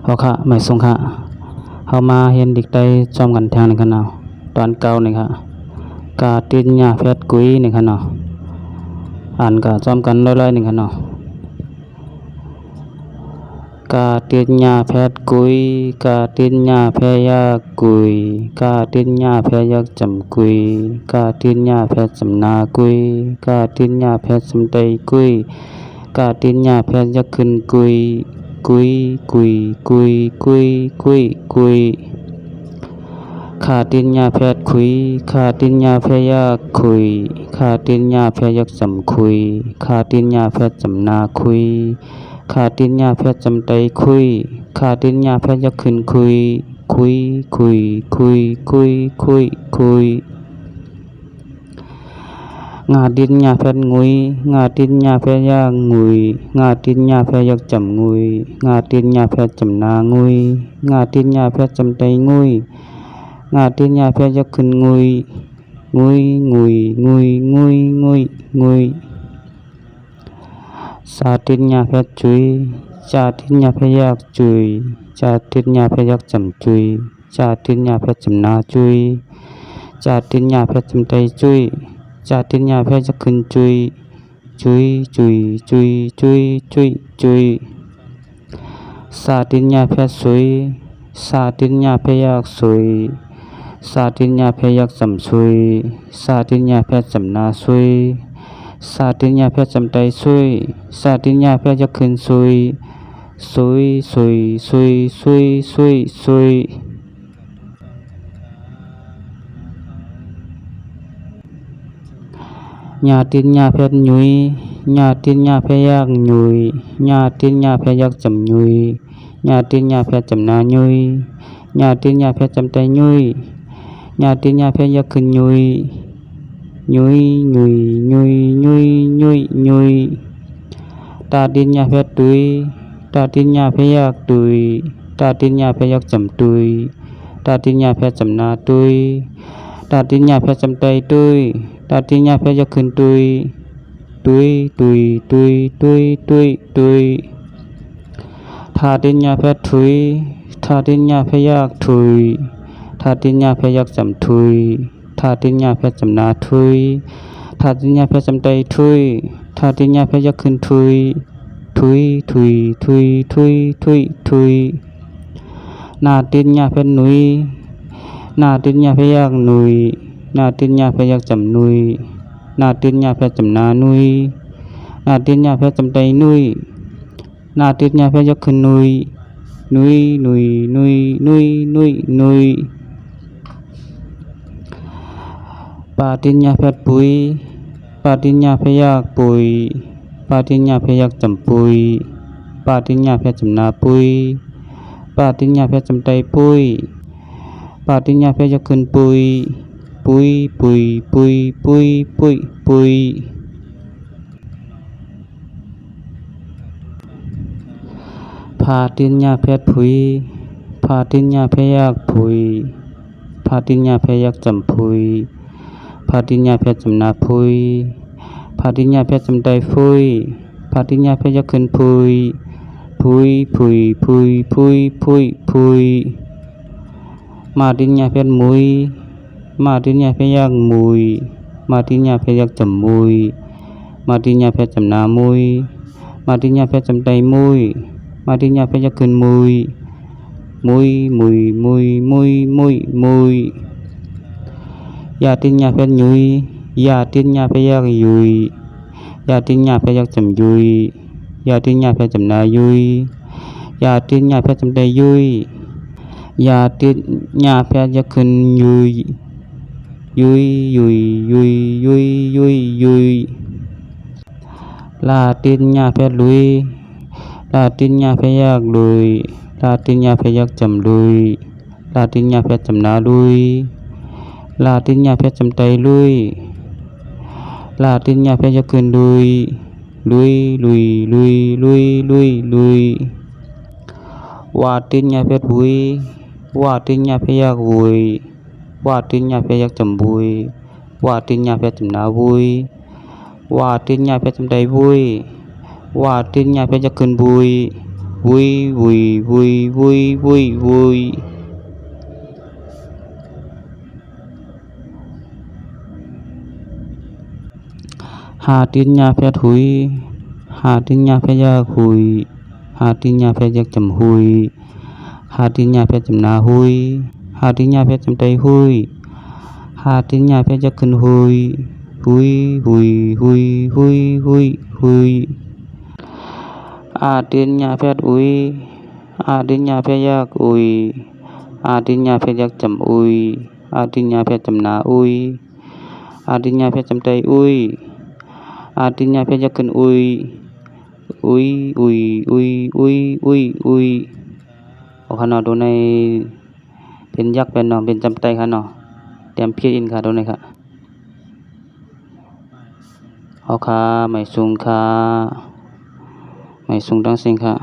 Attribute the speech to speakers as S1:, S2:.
S1: họ khá mày sung khá họ mà hiện địch đây trong gần thang này khả nào toàn cao này khá cả tin nhà phép quý này khả nào ăn cả trong gần lôi lôi này khả nào cả tin nhà phép quý cả tin nhà phép ya quý cả tin nhà phép ya chấm quý cả tin nhà phép chấm na quý cả tin nhà phép chấm tây quý cả tin nhà phép yaขึ้นquý quý quý quý quý quý quýขาตินยาแพทย์คุยขาตินยาแพทย์ยาคุยขาตินยาแพทย์ยักจำคุยขาตินยาแพทย์จำนาคุยขาตินยาแพทย์จำไตคุยขาตินยาแพทย์ยักขึ้นคุยคุยคุยคุยคุยคุยคุยงาดินยาแพทย์งุยงาดินยาแพทย์ยางุยงาดินยาแพทย์ยักจำงุยงาดินยาแพทย์จำนางุยงาดินยาแพทย์จำไตงุยงาตินยาแพทย์ยักขึ้นงุยงุยงุยงุยงุยงุยงุยสาตินยาแพทย์จุยจาตินยาแพทย์ยักจุยจาตินยาแพทย์ยักจำจุยจาตินยาแพทย์จำนาจุยจาตินยาแพทย์จำไตจุยจาตินยาแพทย์ยักขึ้นจุยจุยจุยจุยจุยจุยจุยสาตินยาแพทย์สุยสาตินยาแพทย์ยักสุยสาตินยาแพทย์ยักจำซุยสาตินยาแพทย์จำนาซุยสาตินยาแพทย์จำไตซุยสาตินยาแพทย์ยักขึ้นซุยซุยซุยซุยซุยซุยซุยญาตินยาแพทย์ยุยญาตินยาแพทย์ยักยุยญาตินยาแพทย์ยักจำยุยญาตินยาแพทย์จำนายุยญาตินยาแพทย์จำไตยุยญาตินยาแพทย์ยักขึ้นยุยยุยยุยยุยยุยยุยยุยตาตินยาแพทย์ตุยตาตินยาแพทย์ยักตุยตาตินยาแพทย์ยักจำตุยตาตินยาแพทย์จำนาตุยตาตินยาแพทย์จำไตตุยตาตินยาแพทย์ยักขึ้นตุยตุยตุยตุยตุยตุยตุยทาตินยาแพทย์ถุยทาตินยาแพทย์ยักถุยทาตินยาแพทย์ยักจำถุยทาตินยาแพทย์จำนาถุยทาตินยาแพทย์จำไตถุยทาตินยาแพทย์ยักขึ้นถุยถุยถุยถุยถุยถุยถุยนาตินยาแพทย์หนุยนาตินยาแพทย์ยักหนุยนาตินยาแพทย์ยักจำหนุยนาตินยาแพทย์จำนาหนุยนาตินยาแพทย์จำไตหนุยนาตินยาแพทย์ยักขึ้นหนุยหนุยหนุยหนุยหนุยหนุยหนุยปาตินยาแพทย์ปุยปาตินยาแพทย์ยักปุยปาตินยาแพทย์ยักจำปุยปาตินยาแพทย์จำนาปุยปาตินยาแพทย์จำไตปุยปาตินยาแพทย์ยักขึ้นปุยปุยปุยปุยปุยปุยปุยพาตินยาแพทย์ผุยพาตินยาแพทย์ยักผุยพาตินยาแพทย์ยักจำผุยพาตินยาแพทย์จำนาผุยพาตินยาแพทย์จำไตผุยพาตินยาแพทย์ยักขึ้นผุยผุยผุยผุยผุยผุยผุยมาตินยาแพทย์มุยมาตินยาแพทย์ยักมุยมาตินยาแพทย์ยักจำมุยมาตินยาแพทย์จำนามุยมาตินยาแพทย์จำไตมุยมาตินยาแพทย์ยักขึ้นมุยมุยมุยมุยมุยมุยมุยยาตินยาแพทย์ยุยยาตินยาแพทย์ยักยุยยาตินยาแพทย์ยักจำยุยยาตินยาแพทย์จำนายุยยาตินยาแพทย์จำไตยุยยาตินยาแพทย์ยักขึ้นยุยยุยยุยยุยยุยยุยยุยลาตินยาแพทย์ลุยลาตินยาแพทย์ยักลุยลาตินยาแพทย์ยักจำลุยลาตินยาแพทย์จำนาลุยลาตินยาแพทย์จำไตลุยลาตินยาแพทย์ยักขึ้นลุยลุยลุยลุยลุยลุยลุยวาตินยาแพทย์บุยวาตินยาแพทย์ยักบุยวาตินยาแพทย์ยักจำบุยวาตินยาแพทย์จำนาบุยวาตินยาแพทย์จำไตบุยวาตินยาแพทย์ยักขึ้นบุย วุยวุยวุยวุยวุยวุยหาตินยาแพทย์หุยหาตินยาแพทย์ยาหุยหาตินยาแพทย์ยักจำหุยหาตินยาแพทย์จำนาหุยหาตินยาแพทย์จำไตหุยหาตินยาแพทย์ยักขึ้นหุยหุยหุยหุยหุยหุยหุยอาตินยาแพทย์อุยอาตินยาแพทย์ยักอุยอาตินยาแพทย์ยักจำอุยอาตินยาแพทย์จำนาอุยอาตินยาแพทย์จำไตอุยอาตินยาแพทย์ยักขึ้นอุยอุยอุยอุยอุยอุยอุยโอขนาดตัวในเป็นยักษ์เป็นเนาะเป็นจำไตค่ะเนาะเตรียมเพียอินค่ะตัวในค่ะเอาค่ะไม่สูงค่ะไม่สูงตั้งสิ่งค่ะ